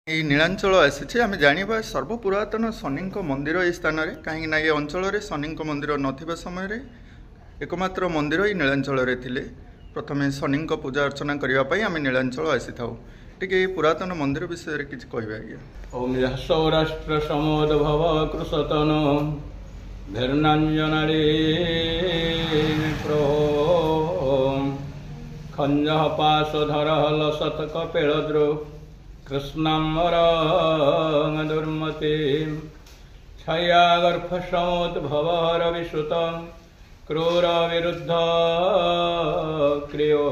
এই নীଳାଞ୍ଚଳ ଆସିଛି ଆମେ ଜାଣିବା ସର୍ବପୁରାତନ ଶନିଙ୍କ ମନ୍ଦିର ଏହି ସ୍ଥାନରେ କାହିଁକି ନା ଏ ଅଞ୍ଚଳରେ ଶନିଙ୍କ ମନ୍ଦିର ନଥିବା ସମୟରେ ଏକମାତ୍ର ମନ୍ଦିର ଏହି ନୀଳାଞ୍ଚଳରେ ଥିଲେ। ପ୍ରଥମେ ଶନିଙ୍କ ପୂଜା ଅର୍ଚ୍ଚନା କରିବା ପାଇଁ ଆମେ ନୀଳାଞ୍ଚଳ ଆସିଥାଉ। ଟିକେ ଏହି ପୁରାତନ ମନ୍ଦିର ବିଷୟରେ କିଛି କହିବେ ଆଜ୍ଞା। ଓମ୍ ସୌରାଷ୍ଟ୍ର ସମୋଦ ଭବ କୃଷତନ ଧର୍ନାଞ୍ଜନାରେ ପ୍ରୋମ୍ ଖଞ୍ଜ ପାଶଧର ଲସତ କପେଳଦ୍ରୋ कृष्णम्बर दुर्मते छायागर्भ समुद्भवर विश्रुत क्रूर विरुद्ध क्रियो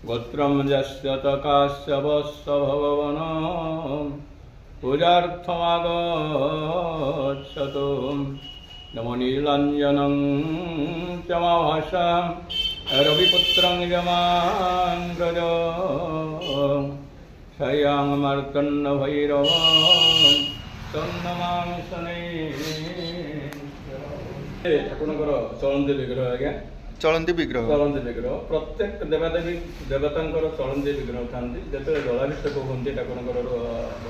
गोत्रम यस्य काश्यपस्य भगवन पूजार्थमागच्छतु नमो नीलाञ्जनं चमाभाषा रविपुत्रं यमाङ्गज शयां मार्तण्ड भैरवं तन्नमामि शनैः। ठाकुरଙ୍କର ଚଳନ୍ତି ବିଗ୍ରହ ଆଜ୍ଞା। ଚଳନ୍ତି ବିଗ୍ରହ ପ୍ରତ୍ୟେକ ଦେବାଦେବୀ ଦେବତାଙ୍କର ଚଳନ୍ତି ବିଗ୍ରହ ଥାନ୍ତି। ଯେତେବେଳେ ଜଳାଭିଷେକ ହୁଅନ୍ତି ଠାକୁରଙ୍କର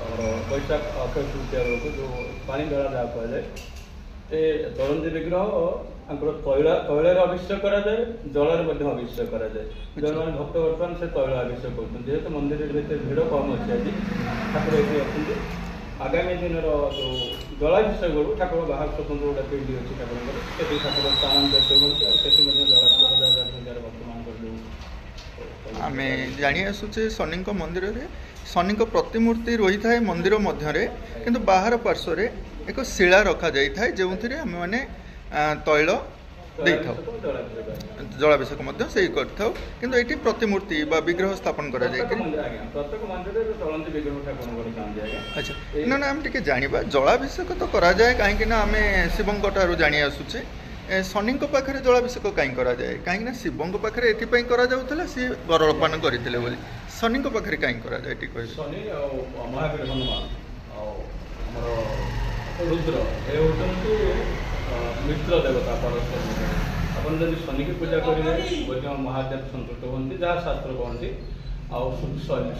ଆମର ବୈଶାଖ ଅକ୍ଷୟ ତୃତୀୟା ବେଳକୁ ଯେଉଁ ପାଣି ଢଳା ଯାହା କୁହାଯାଏ ଏ ଚଳନ୍ତି ବିଗ୍ରହ ତାଙ୍କର ତୈଳରେ ଅଭିଷେକ କରାଯାଏ, ଜଳରେ ମଧ୍ୟ ଅଭିଷେକ କରାଯାଏ। ଯେଉଁମାନେ ଭକ୍ତ ବର୍ତ୍ତମାନ ସେ ତୈଳ ଅଭିଷେକ କରୁଛନ୍ତି। ଯେହେତୁ ମନ୍ଦିରରେ ଭିତରେ ଭିଡ଼ କମ୍ ଅଛି ଆଜି ଠାକୁର ଏଠି ଅଛନ୍ତି। ଆଗାମୀ ଦିନର ଯେଉଁ ଜଳାଭିଷେକ ବେଳକୁ ଠାକୁର ବାହାର ସ୍ୱତନ୍ତ୍ର ଗୋଟେ ପିଣ୍ଡି ଅଛି ଠାକୁରଙ୍କର, ସେଠି ଠାକୁର ସ୍ଥାନାନ୍ତରିତ ହୁଅନ୍ତି ଆଉ ସେଠି ମଧ୍ୟ ଜଳାଭିଷେକ ବର୍ତ୍ତମାନଙ୍କର ଯେଉଁ ଆମେ ଜାଣି ଆସୁଛେ ଶନିଙ୍କ ମନ୍ଦିରରେ ଶନିଙ୍କ ପ୍ରତିମୂର୍ତ୍ତି ରହିଥାଏ ମନ୍ଦିର ମଧ୍ୟରେ, କିନ୍ତୁ ବାହାର ପାର୍ଶ୍ୱରେ ଏକ ଶିଳା ରଖାଯାଇଥାଏ ଯେଉଁଥିରେ ଆମେମାନେ ତୈଳ ଦେଇଥାଉ, ଜଳାଭିଷେକ ମଧ୍ୟ ସେଇ କରିଥାଉ। କିନ୍ତୁ ଏଠି ପ୍ରତିମୂର୍ତ୍ତି ବା ବିଗ୍ରହ ସ୍ଥାପନ କରାଯାଏ। ଆଚ୍ଛା, ନା ନା ଆମେ ଟିକେ ଜାଣିବା ଜଳାଭିଷେକ ତ କରାଯାଏ କାହିଁକି ନା ଆମେ ଶିବଙ୍କ ଠାରୁ ଜାଣି ଆସୁଛେ। ଶନିଙ୍କ ପାଖରେ ଜଳାଭିଷେକ କାହିଁ କରାଯାଏ? କାହିଁକି ନା ଶିବଙ୍କ ପାଖରେ ଏଥିପାଇଁ କରାଯାଉଥିଲା ସିଏ ଗରଳପାନ କରିଥିଲେ ବୋଲି। ଶନିଙ୍କ ପାଖରେ କାହିଁକି କରାଯାଏ ଟିକେ କହିବେ? ଶନି ଆଉ ମହାବୀର ହନୁମାନ ଆଉ ଆମର ରୁଦ୍ର ଏ ହେଉଛନ୍ତି ମିତ୍ର ଦେବତା ପରସ୍ପର। ଆପଣ ଯଦି ଶନିକି ପୂଜା କରିବେ ମଧ୍ୟ ମହାଦେବ ସନ୍ତୁଷ୍ଟ ହୁଅନ୍ତି, ଯାହା ଶାସ୍ତ୍ର କହନ୍ତି। ଆଉ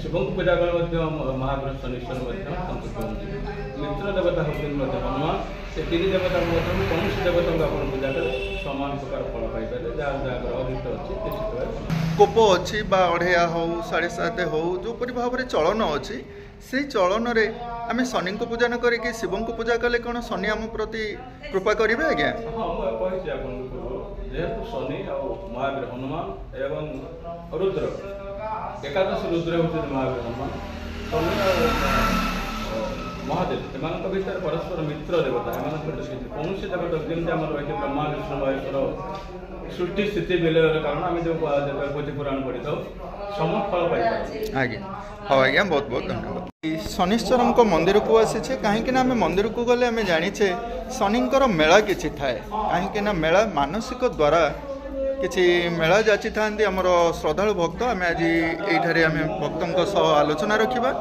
ଶିବଙ୍କୁ ପୂଜା କଲେ ମଧ୍ୟ ମହାବୀର ଶନିଶ୍ୱର ମଧ୍ୟ ସନ୍ତୁଷ୍ଟ ହୁଅନ୍ତି। ମିତ୍ର ଦେବତା ହେଉଛନ୍ତି ମଧ୍ୟ ହନୁମାନ। ସେ ତିନି ଦେବତାଙ୍କ ମଧ୍ୟରୁ କୌଣସି ଦେବତାଙ୍କୁ ଆପଣ ପୂଜା କଲେ ସମାନ ପ୍ରକାର ଫଳ ପାଇପାରିବେ। ଯାହା ଯାହା ଗ୍ରହ ଦୃଷ୍ଟ ଅଛି ନିଶ୍ଚିତ ଭାବେ କୋପ ଅଛି ବା ଅଢ଼େୟା ହେଉ 7.5 ହେଉ ଯେଉଁପରି ଭାବରେ ଚଳନ ଅଛି, ସେଇ ଚଳନରେ ଆମେ ଶନିଙ୍କୁ ପୂଜା ନ କରିକି ଶିବଙ୍କୁ ପୂଜା କଲେ କ'ଣ ଶନି ଆମ ପ୍ରତି କୃପା କରିବେ ଆଜ୍ଞା? ହଁ, ମୁଁ କହିଛି ଆପଣଙ୍କୁ ଯେହେତୁ ଶନି ଆଉ ମହାବୀର ହନୁମାନ ଏବଂ ରୁଦ୍ର ଏକାଦଶ ରୁଦ୍ର ହେଉଛନ୍ତି ମହାବୀର ହନୁମାନ। ଶନି ଆଉ ମହାଦେବ ଏମାନଙ୍କ ଭିତରେ ପରସ୍ପର ମିତ୍ର ଦେବତା। ଏମାନଙ୍କ କୌଣସି ଦେବତା ଯେମିତି ଆମର ରହିଛି ବ୍ରହ୍ମା ବିଷ୍ଣୁ ମହେଶ୍ୱର ସୃଷ୍ଟି ସ୍ଥିତି ବିଲୟର କାରଣ ଆମେ ଯେଉଁ ପୋଥି ପୁରାଣ ପଢ଼ିଥାଉ ସମ ଫଳ ପାଇଥାଉ। ଆଜ୍ଞା, ହଉ ଆଜ୍ଞା, ବହୁତ ବହୁତ ଧନ୍ୟବାଦ। ଶନିଶ୍ଚରଙ୍କ ମନ୍ଦିରକୁ ଆସିଛେ କାହିଁକି ନା ଆମେ ମନ୍ଦିରକୁ ଗଲେ ଆମେ ଜାଣିଛେ ଶନିଙ୍କର ମେଳା କିଛି ଥାଏ। କାହିଁକି ନା ମେଳା ମାନସିକ ଦ୍ୱାରା କିଛି ମେଳା ଯାଚିଥାନ୍ତି ଆମର ଶ୍ରଦ୍ଧାଳୁ ଭକ୍ତ। ଆମେ ଆଜି ଏଇଠାରେ ଆମେ ଭକ୍ତଙ୍କ ସହ ଆଲୋଚନା ରଖିବା।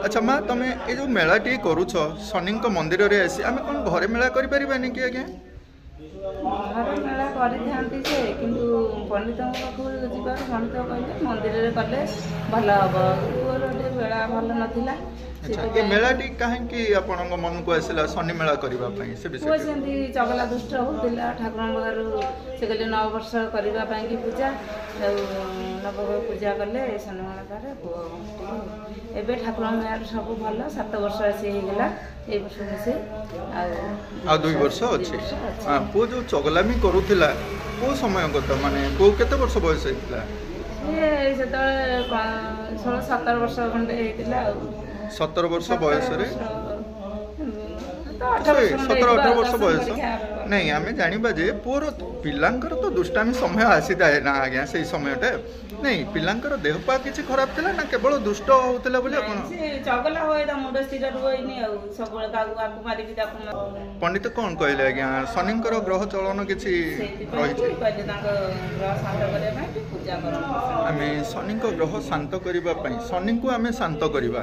ଆଚ୍ଛା ମା, ତମେ ଏ ଯେଉଁ ମେଳାଟିଏ କରୁଛ ଶନିଙ୍କ ମନ୍ଦିରରେ ଆସି, ଆମେ କ'ଣ ଘରେ ମେଳା କରିପାରିବାନି କି ଆଜ୍ଞା? ଘରେ ମେଳା କରିଥାନ୍ତି ଯେ, କିନ୍ତୁ ପଣ୍ଡିତଙ୍କ ପାଖକୁ ଯିବାରୁ ପଣ୍ଡିତ କହିଲେ ମନ୍ଦିରରେ କଲେ ଭଲ ହେବ। ପୁଅର ଟିକେ ମେଳା ଭଲ ନଥିଲା। ଆଚ୍ଛା, ଏ ମେଳାଟି କାହିଁକି ଆପଣଙ୍କ ମନକୁ ଆସିଲା ଶନି ମେଳା କରିବା ପାଇଁ? ସେ ପୁଅ ସେମିତି ଚଗଲା ଦୁଷ୍ଟ ହେଉଥିଲା ଠାକୁରଙ୍କ ପାଖରୁ। ସେ କହିଲେ 9 ବର୍ଷ କରିବା ପାଇଁକି ପୂଜା, ଆଉ 9 ପୂଜା କଲେ ଶନି ମେଳା କରେ ପୁଅ। ଏବେ ଠାକୁରଙ୍କ ମେଳାରେ ସବୁ ଭଲ। 7 ବର୍ଷ ଆସି ହେଇଗଲା ଏଇ ବର୍ଷ ମିଶେ ଆଉ 2 ବର୍ଷ ଅଛି। ପୁଅ ଯେଉଁ ଚଗଲାମି କରୁଥିଲା କେଉଁ ସମୟ କଥା, ମାନେ ପୁଅ କେତେ ବର୍ଷ ବୟସ ହେଇଥିଲା? ସିଏ ସେତେବେଳେ 16-17 ବର୍ଷ ଖଣ୍ଡେ ହେଇଥିଲା ଆଉ। 17 ବର୍ଷ ବୟସରେ 17-18 ବର୍ଷ ବୟସ ନାଇଁ, ଆମେ ଜାଣିବା ଯେ ପୁଅର ପିଲାଙ୍କର ତ ଦୁଷ୍ଟାମି ସମୟ ଆସିଥାଏ ନା ଆଜ୍ଞା। ସେଇ ସମୟଟା ନାଇଁ, ପିଲାଙ୍କର ଦେହ ପା କିଛି ଖରାପ ଥିଲା ନା କେବଳ ଦୁଷ୍ଟ ହଉଥିଲା ବୋଲି ଆପଣ? ଚଗଲା ହୁଏ, ତା ମୁଣ୍ଡ ସ୍ଥିର ରୁହେନି ଆଉ ସବୁବେଳେ କାହାକୁ ମାରିକି ତାକୁ। ପଣ୍ଡିତ କ'ଣ କହିଲେ ଆଜ୍ଞା? ଶନିଙ୍କର ଗ୍ରହ ଚଳନ କିଛି ରହିଛି? ଆମେ ଶନିଙ୍କ ଗ୍ରହ ଶାନ୍ତ କରିବା ପାଇଁ ଶନିଙ୍କୁ ଆମେ ଶାନ୍ତ କରିବା।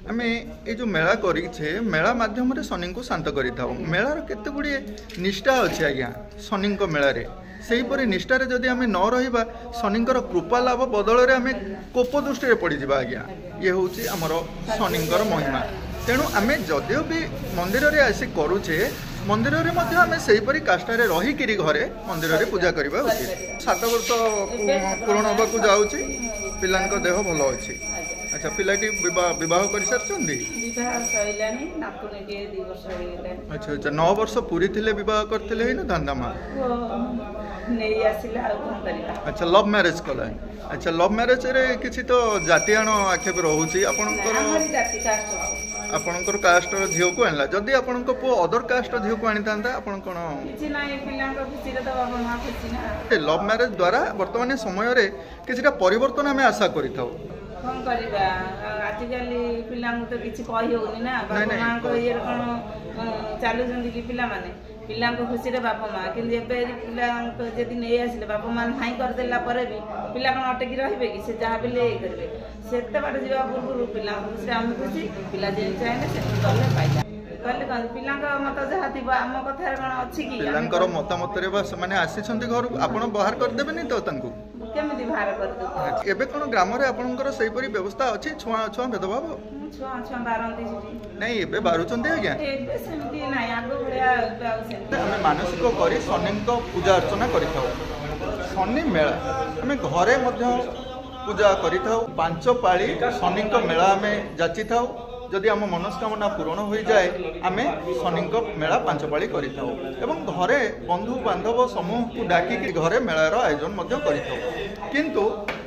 आम ये जो मेला करें मेला मध्यम शनि को शांत करता मेलार केते गुड़े निष्ठा अच्छे आज्ञा शनि मेलार सेहीपरि निष्ठार जदि आम न रहा शनिंकर कृपा लाभ बदल में आम कोप दृष्टि पड़जा आज्ञा ये हूँ आमर शनिंकर महिमा तेणु आम जदिव भी मंदिर में आसी करुचे मंदिर में आम सेहीपरि काष्ठारे रहीकि घरे मंदिर में पूजा करवा उचित 7 वर्ष पूर्ण होगा जाऊँगी पिला देह भल अच्छी अच्छा पिलाटी विवाह कर सारी अच्छा अच्छा 9 वर्ष पूरी थे बह करते ना दादा माँ अच्छा लव मैरिज कला अच्छा लव मैरिज रे किसी तो जातीयाण आक्षेप रोचे आपणकर कास्ट झील को आनला जदि आपण पु अदर कास्ट झील को आनी था आपण कौन लव मैरिज द्वारा वर्तमान समय रे किसी परिवर्तन आम आशा करी कौन करवा आजिकल पिला तो किसी कही होनी ना बापा माँ को ये कौन चलुं कि पिला माने पिला खुशी बापा माँ कि पिला जब नहीं आसिले बापा माँ हाई करदेला भी पिला कौन अटकी रे कि जहाँ भी ये करेंगे से बाट जा पूर्व पिला खुशी आम खुशी पिला जी चाहे से गले पाइला कहले पिला मत जहाँ थी आम कथार कौन अच्छी कि पिलांकर मतामत से आसी घर आपड़ बाहर करदेबे तो केमिति बाहर कर एबे कोन ग्राम रे आपनकर सही परी व्यवस्था अछि छुआ छुआ भेदभाव छुआ बारंती नहीं एबे बारुचंदी आज्ञा एबे सेमिति नाही आगो भलिया आमे मानसिक करी शनि पूजा अर्चना करिथाउ शनि मेला आमे घरे मध्य पूजा करिथाउ 5 पाळी शनि मेला आमे जाची थाउ जदि आम मनस्कामना पूरण हो जाए आम शनि मेला 5 पाळी करिथाउ एवं घरे बंधु बांधव समूह को डाकिक घरे मेलार आयोजन करिथाउ किंतु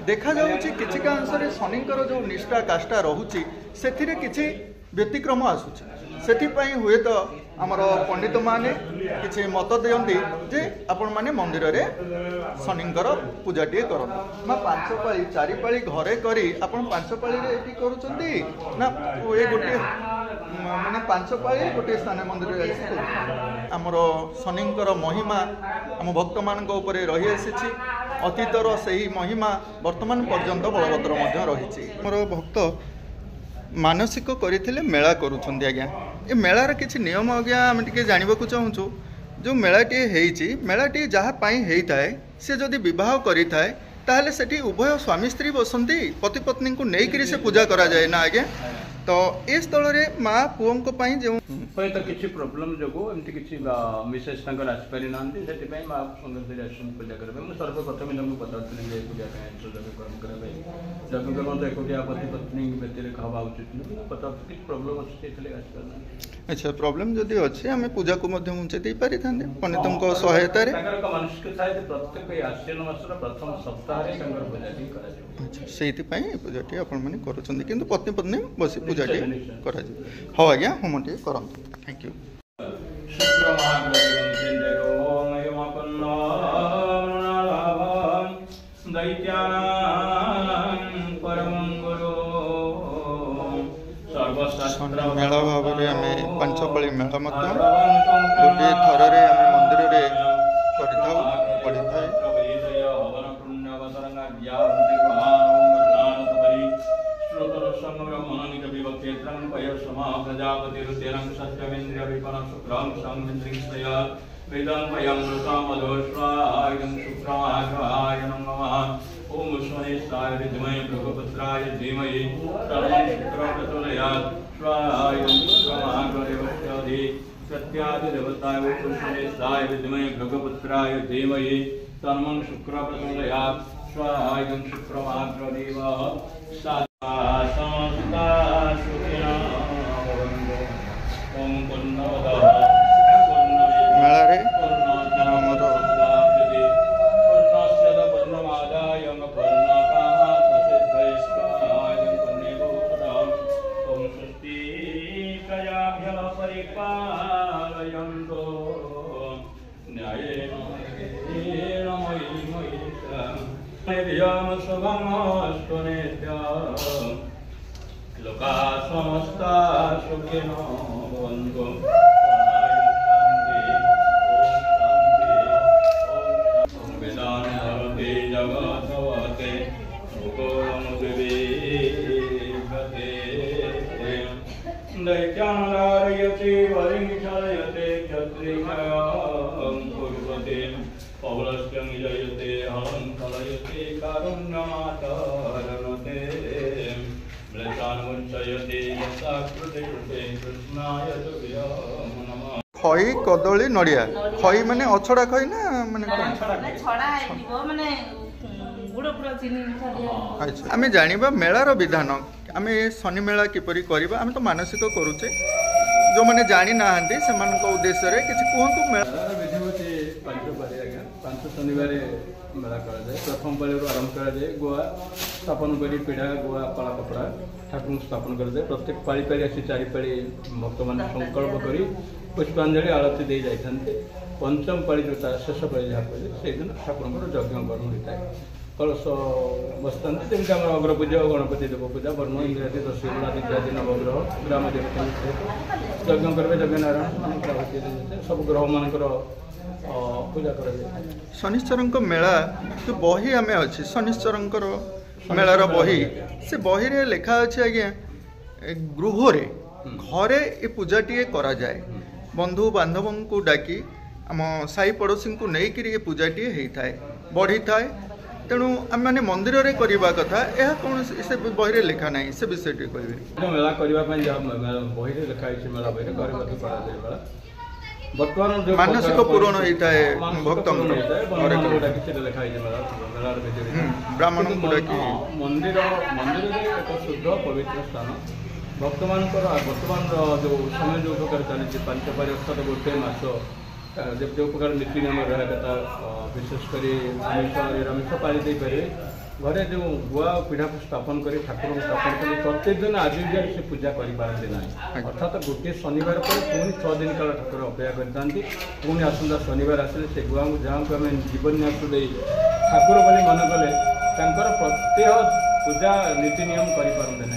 देखा जाउछि किछि कांशरे शनिकर जो निष्ठा काष्ठा रहुछि सेथिरे किछि व्यतिक्रम आसुछि सेथिपई हुए तो आमर पंडित माने किछि मत दियंती जे आपण माने मंदिर रे शनिंकर पूजा टिए करन मा 5 पाळी 4 पाळी घरे करी आपण 5 पाळी रे एटी करूचंती ना ए गोटे माने 5 पाळी गोटे स्थान मंदिर रे आसी आमर शनिंकर महिमा आम भक्त मान ऊपर रही आसी अतीतर सही महिमा वर्तमान पर्यंत बलवत्तर मध्य रही आमर भक्त मानसिक करते मेला करुँच आज्ञा ये मेलार किसी नियम आज्ञा आम टे जानवा चाहूँ जो मेलाटी होती मेलाटी जहाँपाई होता है सी जदि बह करें ताहले सेठी उभय स्वामी स्त्री बसंती पति पत्नी को लेकर से पूजा करा जाए ना आज्ञा तो ए स्थल में माँ पुओं जो तो किसी प्रोब्लेम जो एमती किसी मिसेस आसपारी ना से माँ सुंदर पूजा करेंगे मुझे सर्वप्रथम तुमको बताती पूजा कर्म करेंगे जब कौन एकुटिया पति पत्नी व्यतिरिक्त हवा उचित नहीं पता किसी प्रोब्लेम अच्छे अच्छा प्रॉब्लम जदि अच्छे आम पूजा को मुंचे दे पारि था पंडितों सहायता मानसिक प्रत्येक आश्विन मासर प्रथम सप्ताह अच्छा से पूजाटी आपण कर पत्नी पत्नी बस पूजाटी कर हाँ आज्ञा होम टे कर थैंक यू मेला भाव में आम 5 पाळी मेला गोटे थर आम मंदिर में पढ़ी था ओम शनेश्वराय विद्महे भृगुपुत्राय धीमहि तन्नो शुक्रः प्रचोदयात् स्वाहाय शुक्रमाग्रदेवस्याधि सत्यादिदेवताय शनेश्वराय विद्महे भृगुपुत्राय धीमहि तन्नो शुक्रः प्रचोदयात् स्वाहाय शुक्रमाग्रदेवः समस्ता सुखिनः ओम पूर्णमदः मेला लोका समस्ता सुखिनो भवन्तु वेदान भवते जगद्भवते मुकोरं विवेकते दैत्यानारायते वरिनिचालयते क्षत्रियां कुर्वते पवलस्यं जयते हलं कलयते कारुण्यमातरणते म्लेच्छान्मुच्चयते यथाकृते कृष्णाय तुभ्यं नमः। खई कदली नड़िया खई माने अछड़ा खई ना माने छड़ा माने गुड़ पुरा चीनी अच्छा आमे जानिबा मेलार विधान आमे शनि मेला किपरि करिबा आमे तो मानसिक करूचे जो माने जानि नाहंती सेमानक उद्देश्य रे किछि कोहंतु मेला विधि होते पांच पाली आज्ञा पांच शनिवार मेला करा जाए प्रथम पाली आरंभ करा जाए गुआ स्थापन करी पीढ़ा गुआ कला कपड़ा ठाकुर स्थापन करा जाए प्रत्येक पाली पाली आसी चारि पाली भक्त मान संकल्प करी पुष्पांजलि आरती दे जाइथान्ते पंचम पाली जो शेष पाली जहाँ कहे से दिन ठाकुर यज्ञ कर्ण होता है कलश बसता जमी आम अग्रपूजा गणपति देव पूजा वर्ण इंग्राजी दशहरा इत्यादि नवग्रह ग्राम देवता यज्ञ करेंगे यज्ञ नारायण मान सब ग्रह मानकर पूजा कर शनिश्चर मेला जो बही आम अच्छे शनिश्चर मेलार बही से बही रे लेखा अच्छे आज्ञा गृह घरे ये पूजाटी करा जाए बंधु बांधव को डाकी आम साई पड़ोशी को लेकिन ये पूजाटी होता है बढ़ी थाए तेणु आम मैंने मंदिर रे करवा कथा यह कौन से बही रे लेखा ना से विषय कहे मेला करने बही लेखाई मेला बही बर्तमान जो मानसिक पूरण होता है भक्त ब्राह्मण मंदिर मंदिर एक शुद्ध पवित्र स्थान भक्त मान बर्तमान जो समय जो प्रकार चली पांच पारी अर्थात गोटे मास जो प्रकार नीति नियम रहा कथा विशेषकर आमिष निरामिष पाली दे पारे घरे जो गुआ पीढ़ा को स्थापन कर ठाकुर को स्थापन कर प्रत्येक दिन आज से पूजा करपारती ना अर्थात गोटे शनिवार पर पुणी 6 दिन काल ठाकुर अपेक्षा करते पुणी आसंता शनिवार आसिले से गुआ को जहाँ को आम जीवन्यास दे ठाकुर बोली मन कले प्रत्येक पूजा नीति नियम करपारते ना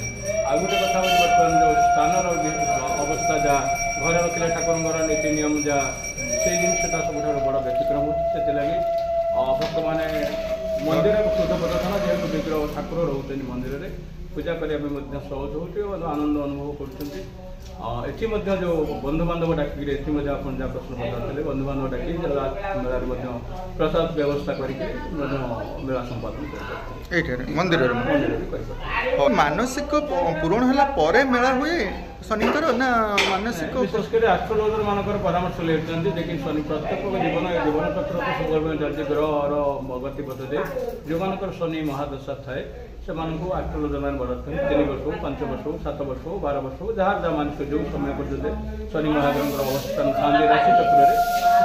आउ गोटे कथा बर्तमान जो स्थानर अवस्था जहाँ घर रखिले ठाकुर नीति नियम जहाँ से जिनटा सब बड़ व्यतिक्रम से भक्त मैंने मंदिर शुद्ध प्रदर्शन जेहतु विग्रह ठाकुर रोचे मंदिर में पूजा करने सहज हो आनंद अनुभव कर जो बंधु बांधव डाक जहाँ प्रश्न पचारे बंधु बांधव डाक मेला प्रसाद व्यवस्था करके मेला संपादन कर मंदिर मानसिक पूरण है मेला हुए शनिकर ना मानसिक विशेषकर एस्ट्रोलॉजर मानकर परामर्श लेते लेकिन शनि प्रत्येक जीवन जीवन चक्र सब चलती ग्रहर गतिपथ दे जो मानकर शनि महादशा थाए से एस्ट्रोलॉजर मैंने बढ़ाते 3 वर्ष हो 5 वर्ष हो 7 वर्ष हो 12 वर्ष हो जहाँ जहाँ मानसिक जो समय पर्यटन शनि महादेव अवस्थान था राशि चक्र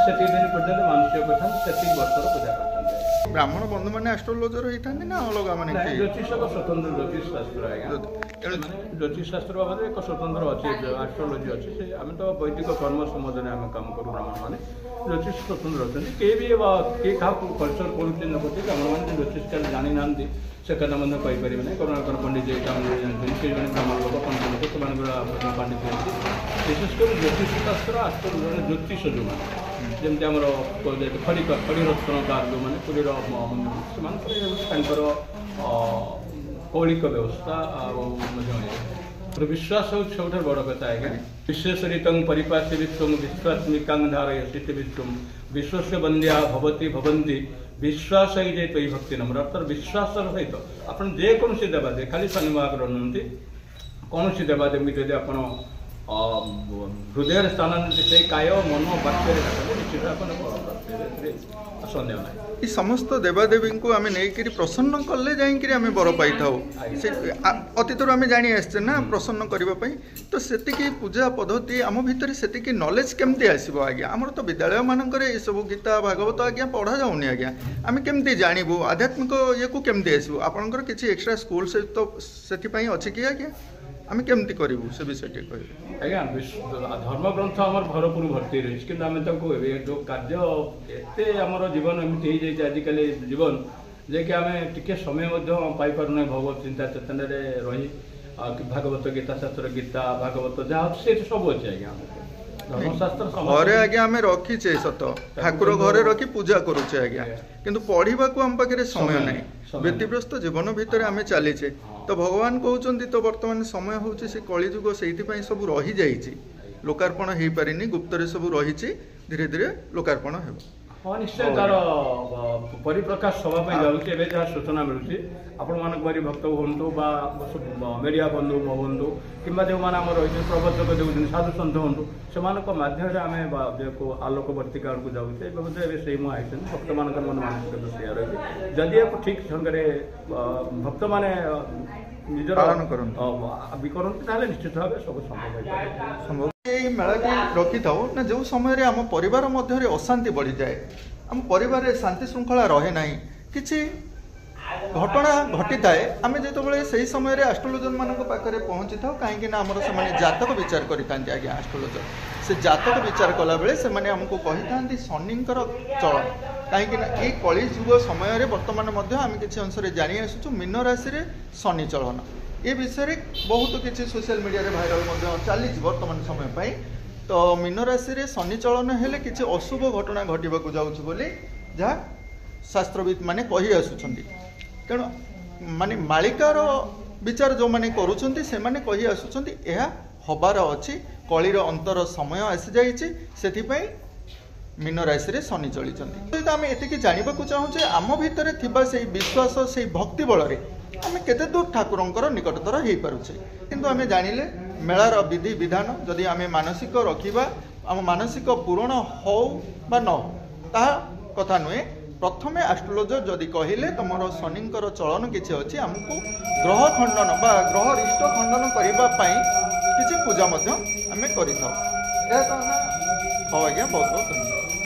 से दिन पर्यटन मानसिक कथा से वर्षर पूजा करते ब्राह्मण बंधु मैंने एस्ट्रोलॉजर होता ना अलग माने ज्योतिष स्वतंत्र ज्योतिष शास्त्र आज्ञा ज्योतिष शास्त्र बाबद एक स्वतंत्र अच्छी एस्ट्रोलोजी अच्छी से आम तो वैदिक कर्म संबंधन आम काम करूँ ब्राह्मण मैंने ज्योतिष स्वतंत्र अच्छा किए भी किए क्या कल्चर पढ़ुचे न पढ़ुचे ब्राह्मण मैंने ज्योतिष जानी ना से कथा कहीपर ना करुणाकर पंडित जानते से ब्राह्मण लोक पंडित लोक से पंडित विशेषकर ज्योतिष शास्त्र एस्ट्रोलोजी ज्योतिष जो जमी आम खड़ी रत्नकार जो मैंने पुरीर से कौलिक व्यवस्था विश्वास हूँ सब बड़ कथा आज्ञा विश्वेश्वरित परिपाशी विश्व विश्वात्मिका धारयसी विश्व विश्व बंद्या भवती भवंती विश्वास ही जे तई भक्ति नम्र अर्थात विश्वास सहित आप जेकोसी देवादेवी खाली शनि महागर नुहति कौन देवादेवी जब आप हृदय स्थान से काय मन वाक्य निश्चित सन्देह ना समस्त देवादेवी को आम नहीं प्रसन्न कले जाइए आम बर पाई था अतीत आम जानी आसचे ना प्रसन्न करने तो से पूजा पद्धति आम भितर से नॉलेज केमती आसो आज्ञा आमर तो विद्यालय मानक सब गीता भागवत आज्ञा पढ़ा जाऊनी आज्ञा आम केमती जानबू आध्यात्मिक ये को केमती आसो आपंकर किसी एक्सट्रा स्कूल से तो से अच्छी कि आज्ञा आम केमती करूँ से विषय कह आज्ञा धर्म ग्रंथ आम भरपूर भर्ती रही कि आम जो कार्य एत आम जीवन एमती हो जाए आजिकल जीवन जे कि आम टे समय पाई पारना भगवत चिंता चेतना रही भागवत गीता शास्त्र गीता भागवत जहाँ से सब अच्छे आज्ञा धर्मशास्त्र घरे आज्ञा आम रखीचे सत ठाकुर घरे रखी पूजा करुचे आज्ञा किंतु पढ़ा को आम पाखे समय ना व्यतिग्रस्त जीवन भितर आम चलीचे तो भगवान कहते तो वर्तमान समय हूँ से कलिजुग से सब रही जाइए लोकार्पण हो पारिनी गुप्त सब रही धीरे धीरे लोकार्पण हो हाँ निश्चय तार परिप्रकाश सभा जाऊँगी एवं जहाँ सूचना मिलूँ आपण मान भक्त हूँ मीडिया बंधु बंधु कि जो मैंने रही प्रबंधक जो साधु सन्थ हूँ से माध्यम आम आलोकवर्तिका को जाऊे से मुझे भक्त मान मानसिक दृष्टि रही जदि ठीक ढंग भक्त मैंने निजर पालन करते निश्चित भाव सब संभव मेला को रखी था ना जो समय आम परिवार मध्य अशांति बढ़ी जाए आम परिवार शांति श्रृंखला रहे ना कि घटना घटी थाए आम जो से समय एस्ट्रोलोजर मान पाखे पहुँची था कहीं आमर से जातक विचार करते आज्ञा एस्ट्रोलोजर से जातक विचार कला बेले से आमको कही था शनिंकर चलन कहीं ये कलिजुग समय बर्तमान आम किसी अंश जानी आसुचु मीन राशि रे शनि चलन ये विषय बहुत किसी सोशल मीडिया रे भाइराल चली वर्तमान समय पाई तो मीन राशि रे शनि चलन हेले किसी अशुभ घटना घटवाक जाऊँच बोली जहाँ शास्त्रविद माने कही आसुचंती तेणु माने मालिकार विचार जो माने करूछंती से माने कही आसुचंती यह हबार अछि कलिर अंतर समय आसी जाइछि सेथिपई मीन राशि रे शनि चलीचंती तो आम एतिकी जानिबाकू चाहूचे आम भितर थिबा से विश्वास से भक्ति बल रे आम केते दूर ठाकुरंकर निकटतर हो पारुछे किंतु आम जानिले मेलार विधि विधान जदि आम मानसिक रखिबा आम मानसिक पूरण हो बा न ता कथा नुहे प्रथमे एस्ट्रोलोजर जदि कहले तुमर शनिंकर चलन किसी अच्छी आमको ग्रह खंडन बा ग्रह रिष्ट खंडन करने किसी पूजा आम कर आज्ञा बहुत बहुत धन्यवाद।